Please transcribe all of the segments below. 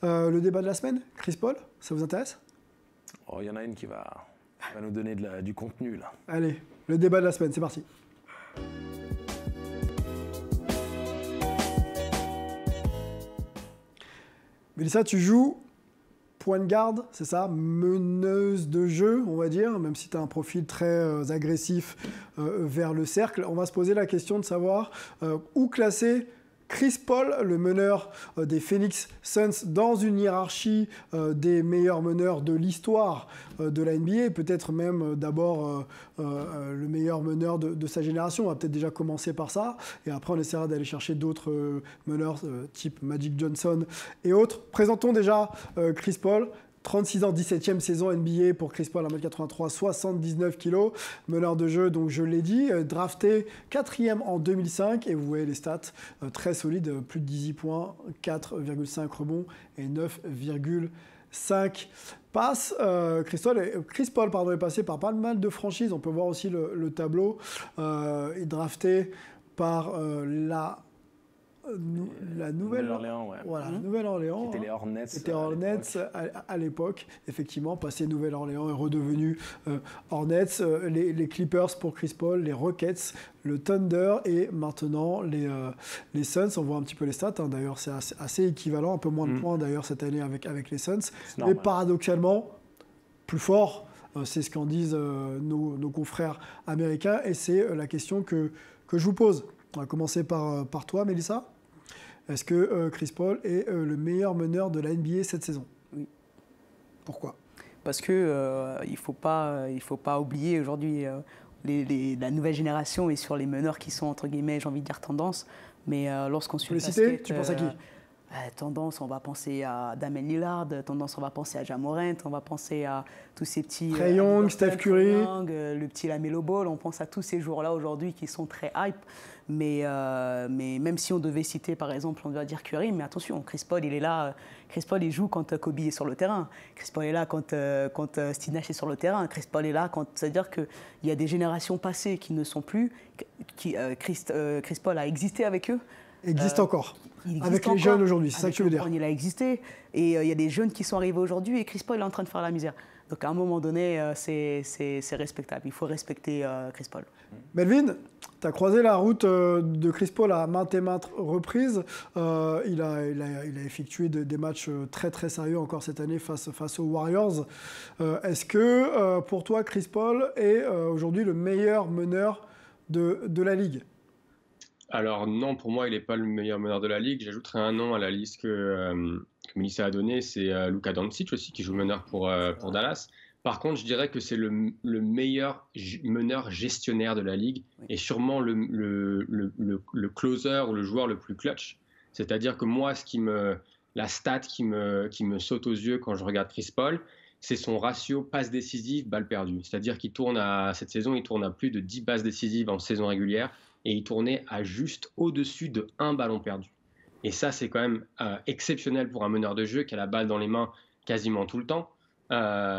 Le débat de la semaine, Chris Paul, ça vous intéresse? Oh, il y en a une qui va nous donner du contenu là. Allez, le débat de la semaine, c'est parti. Mélissa, tu joues point de garde, c'est ça? Meneuse de jeu, on va dire, même si tu as un profil très agressif vers le cercle. On va se poser la question de savoir où classer Chris Paul, le meneur des Phoenix Suns, dans une hiérarchie des meilleurs meneurs de l'histoire de la NBA, peut-être même d'abord le meilleur meneur de sa génération. On va peut-être déjà commencer par ça, et après on essaiera d'aller chercher d'autres meneurs type Magic Johnson et autres. Présentons déjà Chris Paul. 36 ans, 17e saison NBA pour Chris Paul, 1m83, 79 kg. Meneur de jeu, donc je l'ai dit, drafté 4e en 2005. Et vous voyez les stats très solides, plus de 18 points, 4,5 rebonds et 9,5 passes. Chris Paul est passé par pas mal de franchises. On peut voir aussi le tableau. Il est drafté par la Nouvelle-Orléans, ouais. Voilà, Nouvelle-Orléans. C'était les Hornets. C'était Hornets à l'époque. Effectivement, passé Nouvelle-Orléans et redevenu Hornets. Les Clippers pour Chris Paul, les Rockets, le Thunder et maintenant les Suns. On voit un petit peu les stats. Hein. D'ailleurs, c'est assez équivalent. Un peu moins de points d'ailleurs cette année avec les Suns. Mais paradoxalement, plus fort. C'est ce qu'en disent nos confrères américains. Et c'est la question que je vous pose. On va commencer par toi, Mélissa. Est-ce que Chris Paul est le meilleur meneur de la NBA cette saison? Oui. Pourquoi? Parce que il faut pas oublier aujourd'hui la nouvelle génération est sur les meneurs qui sont entre guillemets, j'ai envie de dire tendance. Mais lorsqu'on suit le basket, tu penses à qui? Tendance, on va penser à Damian Lillard. Tendance, on va penser à Ja Morant. On va penser à tous ces petits Trae Young, Steph Curry, le petit LaMelo Ball. On pense à tous ces joueurs-là aujourd'hui qui sont très hype. Mais même si on devait citer, par exemple, on doit dire Curry, mais attention, Chris Paul, il est là. Chris Paul, il joue quand Kobe est sur le terrain. Chris Paul est là quand Steve Nash est sur le terrain. Chris Paul est là quand... C'est-à-dire qu'il y a des générations passées qui ne sont plus. Chris Paul a existé avec eux. Existe encore. Avec les jeunes aujourd'hui, c'est ça que tu veux dire? Il a existé. Et il y a des jeunes qui sont arrivés aujourd'hui et Chris Paul est en train de faire la misère. Donc à un moment donné, c'est respectable. Il faut respecter Chris Paul. Melvin, tu as croisé la route de Chris Paul à maintes et maintes reprises. Il a effectué des matchs très très sérieux encore cette année face aux Warriors. Est-ce que pour toi, Chris Paul est aujourd'hui le meilleur meneur de la Ligue? Alors non, pour moi, il n'est pas le meilleur meneur de la Ligue. J'ajouterai un nom à la liste que Mélissa a donné, c'est Luka Doncic aussi, qui joue meneur pour Dallas. Par contre, je dirais que c'est le meilleur meneur gestionnaire de la Ligue et sûrement le closer ou le joueur le plus clutch. C'est-à-dire que moi, la stat qui me saute aux yeux quand je regarde Chris Paul, c'est son ratio passe décisive, balle perdue. C'est-à-dire cette saison, il tourne à plus de 10 passes décisives en saison régulière et il tournait à juste au-dessus de 1 ballon perdu. Et ça, c'est quand même exceptionnel pour un meneur de jeu qui a la balle dans les mains quasiment tout le temps.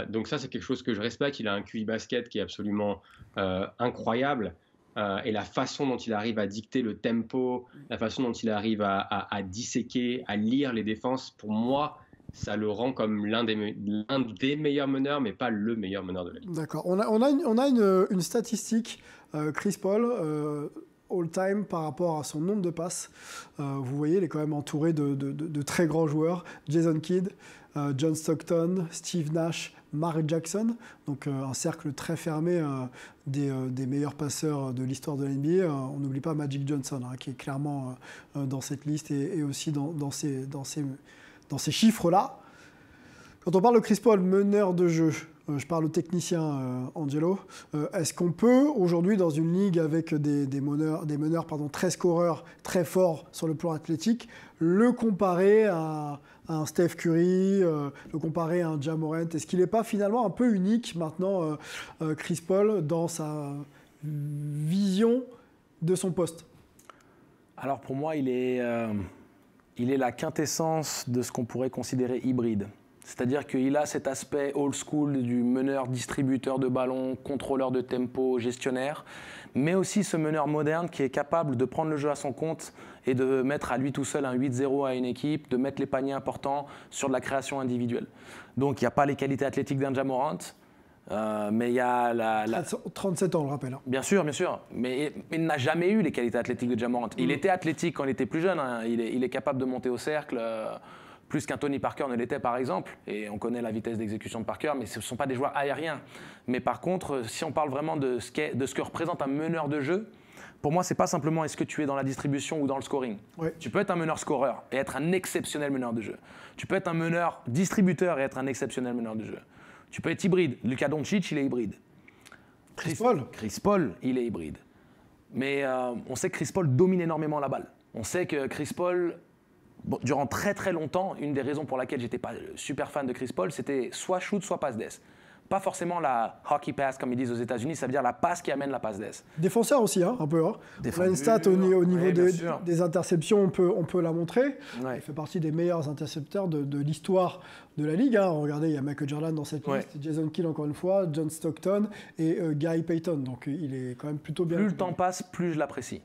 Donc ça, c'est quelque chose que je respecte. Il a un QI basket qui est absolument incroyable. Et la façon dont il arrive à dicter le tempo, la façon dont il arrive à disséquer, à lire les défenses, pour moi, ça le rend comme l'un des meilleurs meneurs, mais pas le meilleur meneur de la Ligue. D'accord. On a une statistique, Chris Paul, all-time par rapport à son nombre de passes. Vous voyez, il est quand même entouré de très grands joueurs. Jason Kidd, John Stockton, Steve Nash, Mark Jackson. Donc un cercle très fermé des meilleurs passeurs de l'histoire de la NBA. On n'oublie pas Magic Johnson, qui est clairement dans cette liste et aussi dans ces chiffres-là. Quand on parle de Chris Paul, meneur de jeu, je parle au technicien Angelo, est-ce qu'on peut aujourd'hui dans une ligue avec des meneurs très scoreurs, très forts sur le plan athlétique, le comparer à un Steph Curry, le comparer à un Ja Morant? Est-ce qu'il n'est pas finalement un peu unique maintenant, Chris Paul, dans sa vision de son poste? Alors pour moi, il est la quintessence de ce qu'on pourrait considérer hybride. C'est-à-dire qu'il a cet aspect old school du meneur distributeur de ballon, contrôleur de tempo, gestionnaire, mais aussi ce meneur moderne qui est capable de prendre le jeu à son compte et de mettre à lui tout seul un 8-0 à une équipe, de mettre les paniers importants sur de la création individuelle. Donc il n'y a pas les qualités athlétiques d'un Ja Morant, mais il y a 37 ans, on le rappelle. Hein. Bien sûr, mais il n'a jamais eu les qualités athlétiques de Ja Morant. Il était athlétique quand il était plus jeune, hein. Il est capable de monter au cercle, plus qu'un Tony Parker ne l'était par exemple, et on connaît la vitesse d'exécution de Parker, mais ce ne sont pas des joueurs aériens. Mais par contre, si on parle vraiment de ce que représente un meneur de jeu, pour moi, ce n'est pas simplement est-ce que tu es dans la distribution ou dans le scoring. Ouais. Tu peux être un meneur-scoreur et être un exceptionnel meneur de jeu. Tu peux être un meneur distributeur et être un exceptionnel meneur de jeu. Tu peux être hybride. Luka Doncic, il est hybride. Chris Paul, il est hybride. Mais on sait que Chris Paul domine énormément la balle. On sait que Chris Paul, durant très très longtemps, une des raisons pour laquelle j'étais pas super fan de Chris Paul, c'était soit shoot, soit passe d'ess. Pas forcément la hockey pass, comme ils disent aux États-Unis, ça veut dire la passe qui amène la passe d'ess. Défenseur aussi, hein, un peu. Hein. On a une stat au niveau des interceptions, on peut la montrer. Ouais. Il fait partie des meilleurs intercepteurs de l'histoire de la Ligue. Hein. Regardez, il y a Michael Jordan dans cette liste, Jason Kidd encore une fois, John Stockton et Gary Payton. Donc il est quand même plutôt bien. Plus le temps passe, plus je l'apprécie.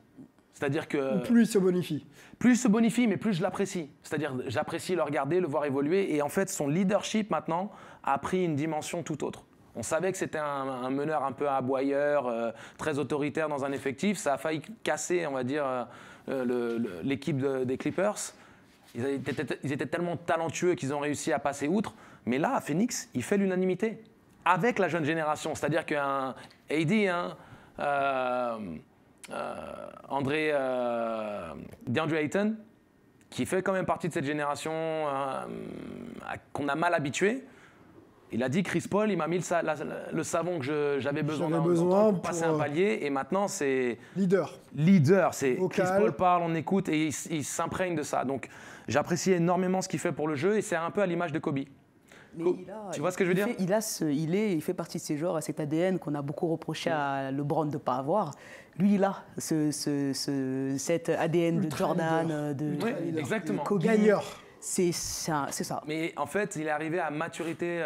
C'est-à-dire que... Plus il se bonifie. Plus il se bonifie, mais plus je l'apprécie. C'est-à-dire j'apprécie le regarder, le voir évoluer. Et en fait, son leadership maintenant a pris une dimension tout autre. On savait que c'était un meneur un peu aboyeur, très autoritaire dans un effectif. Ça a failli casser, on va dire, l'équipe des Clippers. Ils étaient tellement talentueux qu'ils ont réussi à passer outre. Mais là, à Phoenix, il fait l'unanimité. Avec la jeune génération. C'est-à-dire qu'un AD, DeAndre Ayton, qui fait quand même partie de cette génération qu'on a mal habitué, il a dit Chris Paul, il m'a mis le savon que j'avais besoin pour passer un palier, et maintenant c'est leader, c'est Chris Paul parle, on écoute et il s'imprègne de ça. Donc j'apprécie énormément ce qu'il fait pour le jeu et c'est un peu à l'image de Kobe. Tu vois ce que je veux dire ? Il fait partie de ces joueurs à cet ADN qu'on a beaucoup reproché à LeBron de ne pas avoir. Lui, il a cet ADN de Jordan, de Kobe. Gagneur. C'est ça. Mais en fait, il est arrivé à maturité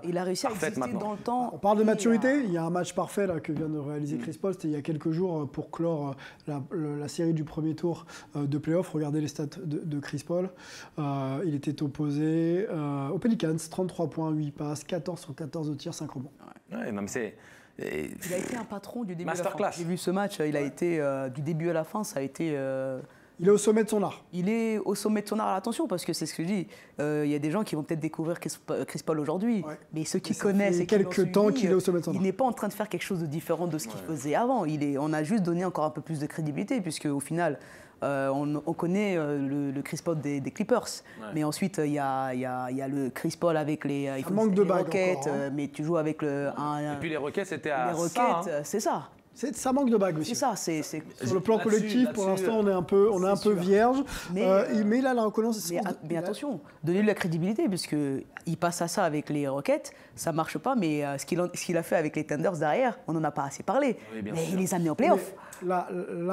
il a réussi à exister maintenant. dans le temps. On parle de maturité. Il y a un match parfait là, que vient de réaliser Chris Paul. C'était il y a quelques jours pour clore la série du premier tour de playoff. Regardez les stats de Chris Paul. Il était opposé aux Pelicans. 33 points, 8 passes, 14 sur 14 au tir, 5 rebonds. Ouais, non, mais c'est... Il a été un patron du début à la Masterclass. fin. J'ai vu ce match, il a été du début à la fin, ça a été... Il est au sommet de son art. Il est au sommet de son art. Attention, parce que c'est ce que je dis. Il y a des gens qui vont peut-être découvrir Chris Paul aujourd'hui, mais ceux qui connaissent et qui l'ont suivi, temps qu'il est au sommet de son art. Il n'est pas en train de faire quelque chose de différent de ce qu'il faisait avant. On a juste donné encore un peu plus de crédibilité, puisque au final, on connaît le Chris Paul des Clippers. Ouais. Mais ensuite, il y a le Chris Paul avec les Rockets, mais tu joues avec le... Et puis les Rockets, c'était à les Rockets, c'est ça. Ça manque de bague aussi. C'est ça. Sur le plan collectif, pour l'instant, on est un peu vierge. Mais il a la reconnaissance. Mais attention, donnez-lui la crédibilité, puisqu'il passe à ça avec les Rockets, ça ne marche pas, mais ce qu'il a fait avec les Thunders derrière, on n'en a pas assez parlé. Oui, mais il les a amenés en play-off. Là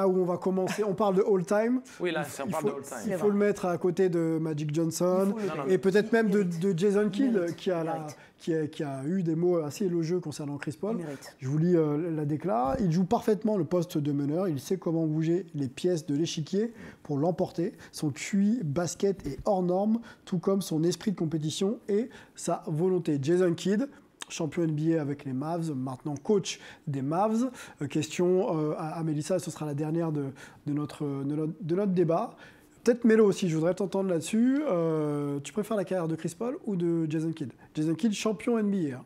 où on va commencer, on parle de all-time. Oui, là, on parle de all-time. Il faut le mettre à côté de Magic Johnson et peut-être même de Jason Kidd, qui a eu des mots assez élogieux concernant Chris Paul. Je vous lis la déclare. Il joue parfaitement le poste de meneur. Il sait comment bouger les pièces de l'échiquier pour l'emporter. Son QI basket est hors norme, tout comme son esprit de compétition et sa volonté. Jason Kidd, champion NBA avec les Mavs, maintenant coach des Mavs. Question à Mélissa, ce sera la dernière de notre débat. Peut-être Mélo aussi, je voudrais t'entendre là-dessus. Tu préfères la carrière de Chris Paul ou de Jason Kidd ? Jason Kidd, champion NBA, hein.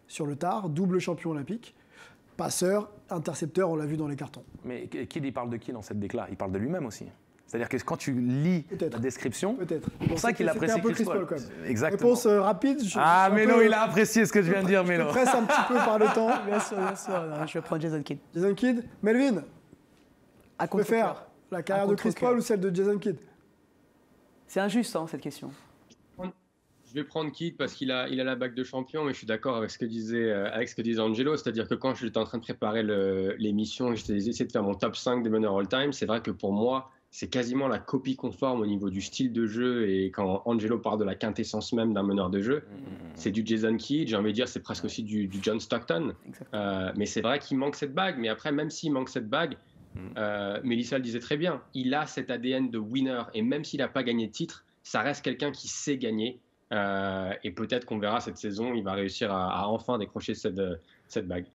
Sur le tard, double champion olympique, passeur, intercepteur, on l'a vu dans les cartons. Mais Kidd, il parle de qui dans cette décla ? Il parle de lui-même aussi. C'est-à-dire que quand tu lis la description, c'est pour ça qu'il apprécie Chris Paul. Quand même. Exactement. Réponse rapide. Mélo, il a apprécié ce que je viens de dire, Mélo. Je presse un petit peu par le temps. Bien sûr. Non, je vais prendre Jason Kidd. Jason Kidd. Melvin, tu préfères la carrière de Chris Paul ou celle de Jason Kidd ? C'est injuste, cette question. Je vais prendre Kidd parce qu'il a la bague de champion, mais je suis d'accord avec ce que disait Angelo, c'est-à-dire que quand j'étais en train de préparer l'émission, j'essayé de faire mon top 5 des meneurs all-time, c'est vrai que pour moi, c'est quasiment la copie conforme au niveau du style de jeu. Et quand Angelo parle de la quintessence même d'un meneur de jeu, c'est du Jason Kidd, j'ai envie de dire, c'est presque aussi du John Stockton. Mais c'est vrai qu'il manque cette bague. Mais après, même s'il manque cette bague, Mélissa le disait très bien, il a cet ADN de winner. Et même s'il n'a pas gagné de titre, ça reste quelqu'un qui sait gagner. Et peut-être qu'on verra cette saison, il va réussir à enfin décrocher cette bague.